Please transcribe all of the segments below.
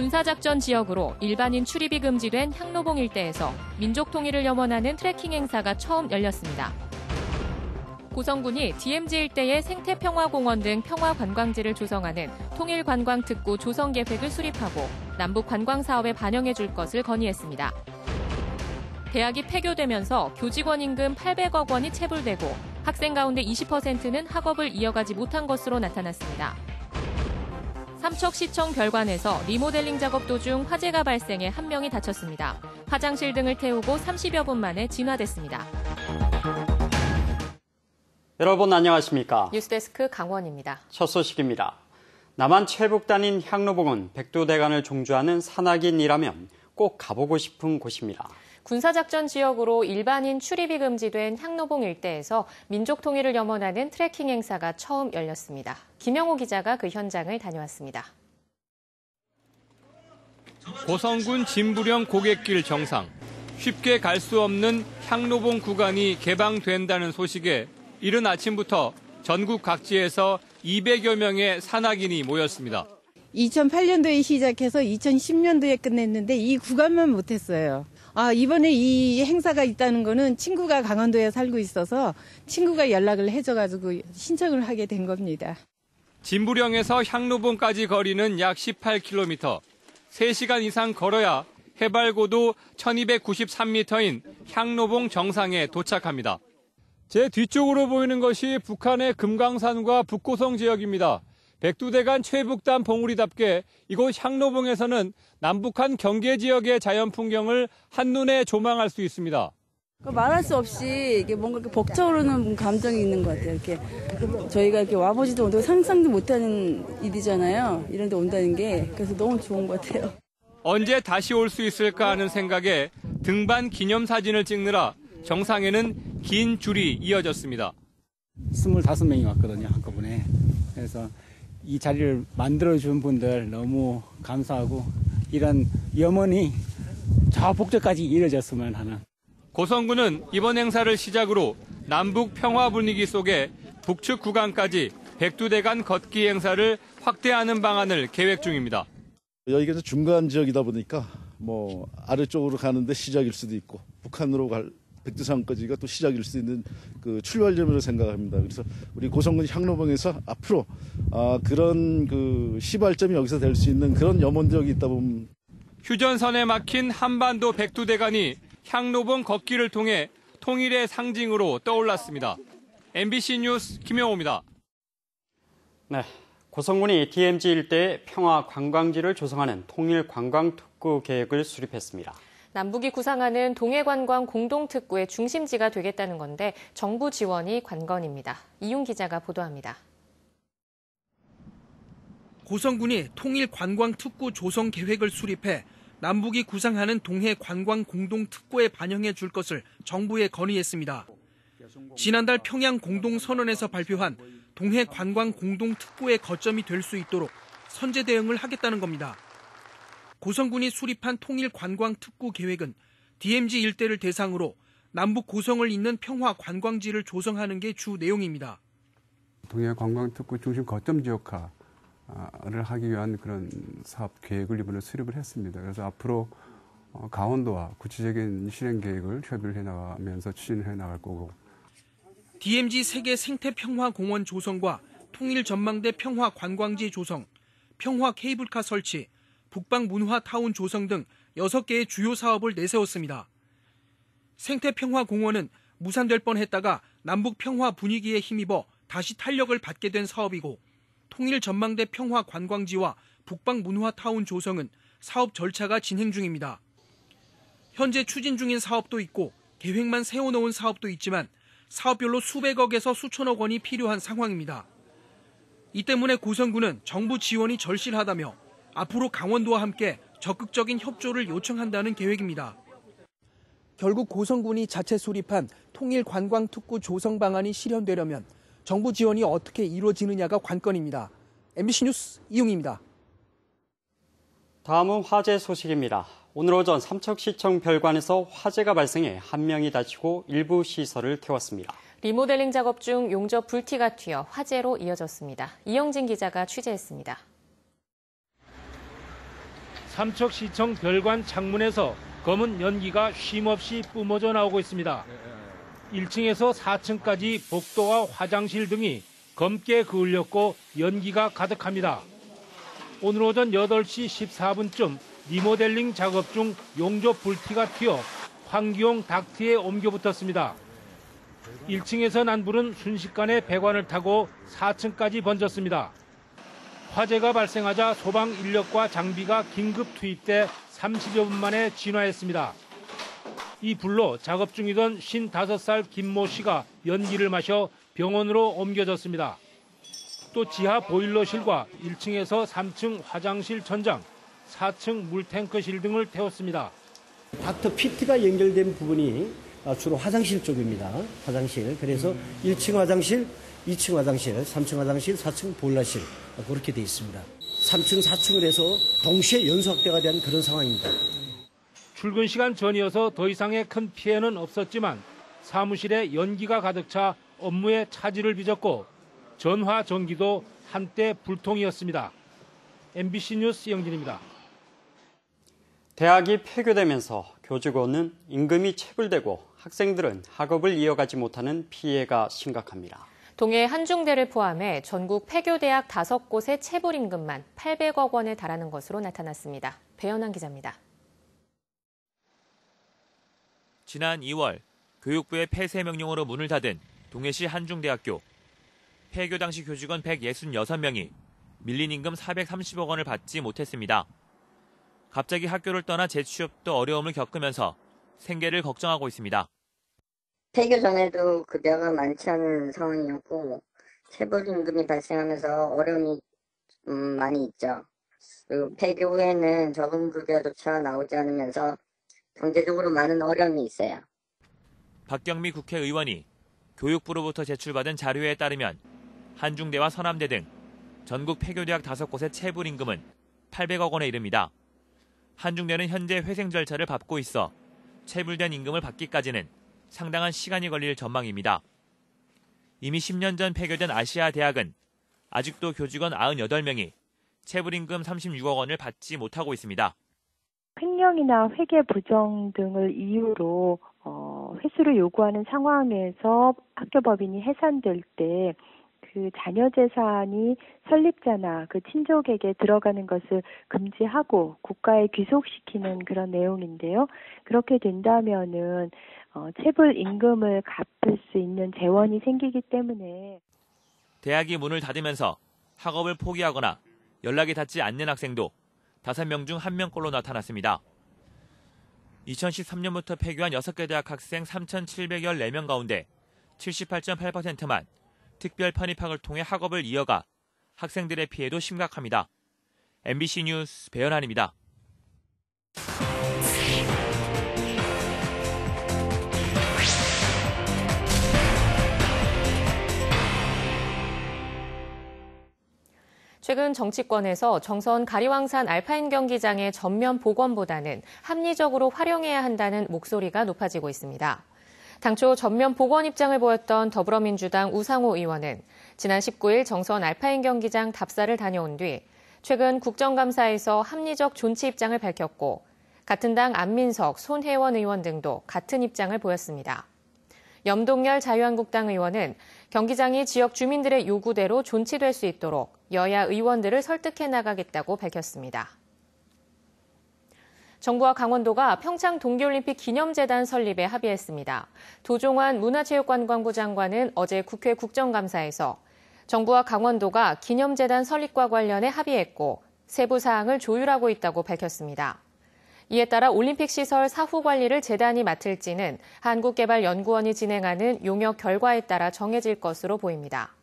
군사작전 지역으로 일반인 출입이 금지된 향로봉 일대에서 민족 통일을 염원하는 트레킹 행사가 처음 열렸습니다. 고성군이 DMZ 일대의 생태평화공원 등 평화관광지를 조성하는 통일관광특구 조성계획을 수립하고 남북관광사업에 반영해 줄 것을 건의했습니다. 대학이 폐교되면서 교직원 임금 800억 원이 체불되고 학생 가운데 20%는 학업을 이어가지 못한 것으로 나타났습니다. 삼척시청 별관에서 리모델링 작업 도중 화재가 발생해 한 명이 다쳤습니다. 화장실 등을 태우고 30여 분 만에 진화됐습니다. 여러분 안녕하십니까? 뉴스데스크 강원입니다. 첫 소식입니다. 남한 최북단인 향로봉은 백두대간을 종주하는 산악인이라면 꼭 가보고 싶은 곳입니다. 군사작전 지역으로 일반인 출입이 금지된 향로봉 일대에서 민족 통일을 염원하는 트레킹 행사가 처음 열렸습니다. 김영호 기자가 그 현장을 다녀왔습니다. 고성군 진부령 고갯길 정상. 쉽게 갈 수 없는 향로봉 구간이 개방된다는 소식에 이른 아침부터 전국 각지에서 200여 명의 산악인이 모였습니다. 2008년도에 시작해서 2010년도에 끝냈는데 이 구간만 못했어요. 이번에 이 행사가 있다는 거는 친구가 강원도에 살고 있어서 친구가 연락을 해줘가지고 신청을 하게 된 겁니다. 진부령에서 향로봉까지 거리는 약 18km. 3시간 이상 걸어야 해발 고도 1293m인 향로봉 정상에 도착합니다. 제 뒤쪽으로 보이는 것이 북한의 금강산과 북고성 지역입니다. 백두대간 최북단 봉우리답게 이곳 향로봉에서는 남북한 경계 지역의 자연 풍경을 한눈에 조망할 수 있습니다. 말할 수 없이 이게 뭔가 이렇게 벅차오르는 감정이 있는 것 같아요. 이렇게 저희가 이렇게 와보지도 못하고 상상도 못하는 일이잖아요. 이런 데 온다는 게. 그래서 너무 좋은 것 같아요. 언제 다시 올 수 있을까 하는 생각에 등반 기념사진을 찍느라 정상에는 긴 줄이 이어졌습니다. 25명이 왔거든요, 한꺼번에. 그래서 이 자리를 만들어준 분들 너무 감사하고 이런 염원이 저 북쪽까지 이어졌으면 하는. 고성군은 이번 행사를 시작으로 남북 평화 분위기 속에 북측 구간까지 백두대간 걷기 행사를 확대하는 방안을 계획 중입니다. 여기가 중간 지역이다 보니까 아래쪽으로 가는데 시작일 수도 있고 북한으로 갈 백두산까지가 또 시작일 수 있는 그 출발점으로 생각합니다. 그래서 우리 고성군 향로봉에서 앞으로 그런 그 시발점이 여기서 될 수 있는 그런 염원적이 있다 보면 휴전선에 막힌 한반도 백두대간이 향로봉 걷기를 통해 통일의 상징으로 떠올랐습니다. MBC 뉴스 김영호입니다. 네, 고성군이 DMZ 일대에 평화 관광지를 조성하는 통일관광특구 계획을 수립했습니다. 남북이 구상하는 동해관광 공동특구의 중심지가 되겠다는 건데 정부 지원이 관건입니다. 이윤 기자가 보도합니다. 고성군이 통일관광특구 조성 계획을 수립해 남북이 구상하는 동해관광 공동특구에 반영해 줄 것을 정부에 건의했습니다. 지난달 평양 공동선언에서 발표한 동해관광 공동특구의 거점이 될 수 있도록 선제 대응을 하겠다는 겁니다. 고성군이 수립한 통일관광특구 계획은 DMZ 일대를 대상으로 남북 고성을 잇는 평화 관광지를 조성하는 게 주 내용입니다. 동해관광특구 중심 거점 지역화를 하기 위한 그런 사업 계획을 이번에 수립을 했습니다. 그래서 앞으로 강원도와 구체적인 실행 계획을 협의를 해나가면서 추진해 나갈 거고. DMZ 세계 생태평화공원 조성과 통일전망대 평화관광지 조성, 평화 케이블카 설치, 북방문화타운 조성 등 6개의 주요 사업을 내세웠습니다. 생태평화공원은 무산될 뻔했다가 남북평화 분위기에 힘입어 다시 탄력을 받게 된 사업이고 통일전망대 평화관광지와 북방문화타운 조성은 사업 절차가 진행 중입니다. 현재 추진 중인 사업도 있고 계획만 세워놓은 사업도 있지만 사업별로 수백억에서 수천억 원이 필요한 상황입니다. 이 때문에 고성군은 정부 지원이 절실하다며 앞으로 강원도와 함께 적극적인 협조를 요청한다는 계획입니다. 결국 고성군이 자체 수립한 통일관광특구 조성 방안이 실현되려면 정부 지원이 어떻게 이루어지느냐가 관건입니다. MBC 뉴스 이용입니다. 다음은 화재 소식입니다. 오늘 오전 삼척시청 별관에서 화재가 발생해 한 명이 다치고 일부 시설을 태웠습니다. 리모델링 작업 중 용접 불티가 튀어 화재로 이어졌습니다. 이영진 기자가 취재했습니다. 삼척시청 별관 창문에서 검은 연기가 쉼없이 뿜어져 나오고 있습니다. 1층에서 4층까지 복도와 화장실 등이 검게 그을렸고 연기가 가득합니다. 오늘 오전 8시 14분쯤 리모델링 작업 중 용접 불티가 튀어 환기용 닥트에 옮겨 붙었습니다. 1층에서 난 불은 순식간에 배관을 타고 4층까지 번졌습니다. 화재가 발생하자 소방 인력과 장비가 긴급 투입돼 30여 분 만에 진화했습니다. 이 불로 작업 중이던 55살 김모 씨가 연기를 마셔 병원으로 옮겨졌습니다. 또 지하 보일러실과 1층에서 3층 화장실 천장, 4층 물탱크실 등을 태웠습니다. 닥터 PT가 연결된 부분이 주로 화장실 쪽입니다. 화장실. 그래서 1층 화장실, 2층 화장실, 3층 화장실, 4층 보일러실 그렇게 돼 있습니다. 3층, 4층을 해서 동시에 연소 확대가 된 그런 상황입니다. 출근 시간 전이어서 더 이상의 큰 피해는 없었지만 사무실에 연기가 가득 차 업무에 차질을 빚었고 전화 전기도 한때 불통이었습니다. MBC 뉴스 영진입니다. 대학이 폐교되면서 교직원은 임금이 체불되고 학생들은 학업을 이어가지 못하는 피해가 심각합니다. 동해 한중대를 포함해 전국 폐교대학 5곳의 체불 임금만 800억 원에 달하는 것으로 나타났습니다. 배현환 기자입니다. 지난 2월 교육부의 폐쇄 명령으로 문을 닫은 동해시 한중대학교. 폐교 당시 교직원 166명이 밀린 임금 430억 원을 받지 못했습니다. 갑자기 학교를 떠나 재취업도 어려움을 겪으면서 생계를 걱정하고 있습니다. 폐교 전에도 급여가 많지 않은 상황이었고 체불 임금이 발생하면서 어려움이 많이 있죠. 그리고 폐교 후에는 적은 급여조차 나오지 않으면서 경제적으로 많은 어려움이 있어요. 박경미 국회의원이 교육부로부터 제출받은 자료에 따르면 한중대와 서남대 등 전국 폐교대학 5곳의 체불 임금은 800억 원에 이릅니다. 한중대는 현재 회생 절차를 밟고 있어 체불된 임금을 받기까지는 상당한 시간이 걸릴 전망입니다. 이미 10년 전 폐교된 아시아대학은 아직도 교직원 98명이 체불임금 36억 원을 받지 못하고 있습니다. 횡령이나 회계 부정 등을 이유로 회수를 요구하는 상황에서 학교법인이 해산될 때 그 자녀 재산이 설립자나 그 친족에게 들어가는 것을 금지하고 국가에 귀속시키는 그런 내용인데요. 그렇게 된다면은 체불 임금을 갚을 수 있는 재원이 생기기 때문에 대학이 문을 닫으면서 학업을 포기하거나 연락이 닿지 않는 학생도 5명 중 1명꼴로 나타났습니다. 2013년부터 폐교한 6개 대학 학생 3,714명 가운데 78.8%만 특별 편입학을 통해 학업을 이어가 학생들의 피해도 심각합니다. MBC 뉴스 배현환입니다. 최근 정치권에서 정선 가리왕산 알파인 경기장의 전면 복원보다는 합리적으로 활용해야 한다는 목소리가 높아지고 있습니다. 당초 전면 복원 입장을 보였던 더불어민주당 우상호 의원은 지난 19일 정선 알파인 경기장 답사를 다녀온 뒤 최근 국정감사에서 합리적 존치 입장을 밝혔고 같은 당 안민석, 손혜원 의원 등도 같은 입장을 보였습니다. 염동열 자유한국당 의원은 경기장이 지역 주민들의 요구대로 존치될 수 있도록 여야 의원들을 설득해 나가겠다고 밝혔습니다. 정부와 강원도가 평창 동계올림픽 기념재단 설립에 합의했습니다. 도종환 문화체육관광부 장관은 어제 국회 국정감사에서 정부와 강원도가 기념재단 설립과 관련해 합의했고 세부 사항을 조율하고 있다고 밝혔습니다. 이에 따라 올림픽 시설 사후 관리를 재단이 맡을지는 한국개발연구원이 진행하는 용역 결과에 따라 정해질 것으로 보입니다.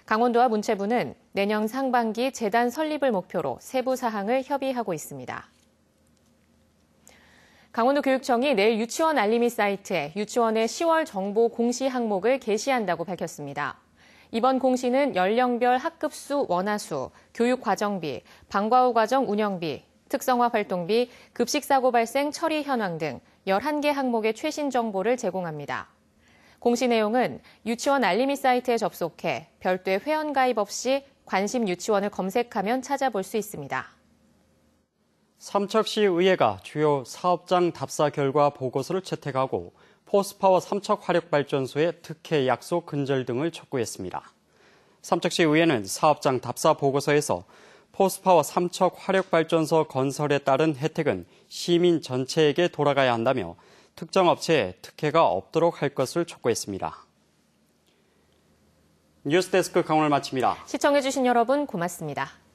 강원도와 문체부는 내년 상반기 재단 설립을 목표로 세부 사항을 협의하고 있습니다. 강원도 교육청이 내일 유치원 알림이 사이트에 유치원의 10월 정보 공시 항목을 게시한다고 밝혔습니다. 이번 공시는 연령별 학급수 원화수, 교육과정비, 방과 후 과정 운영비, 특성화 활동비, 급식사고 발생 처리 현황 등 11개 항목의 최신 정보를 제공합니다. 공시 내용은 유치원 알림이 사이트에 접속해 별도의 회원 가입 없이 관심 유치원을 검색하면 찾아볼 수 있습니다. 삼척시의회가 주요 사업장 답사 결과 보고서를 채택하고 포스파워 삼척화력발전소의 특혜 약속 근절 등을 촉구했습니다. 삼척시의회는 사업장 답사 보고서에서 포스파워 삼척화력발전소 건설에 따른 혜택은 시민 전체에게 돌아가야 한다며 특정 업체에 특혜가 없도록 할 것을 촉구했습니다. 뉴스데스크 강원을 마칩니다. 시청해주신 여러분 고맙습니다.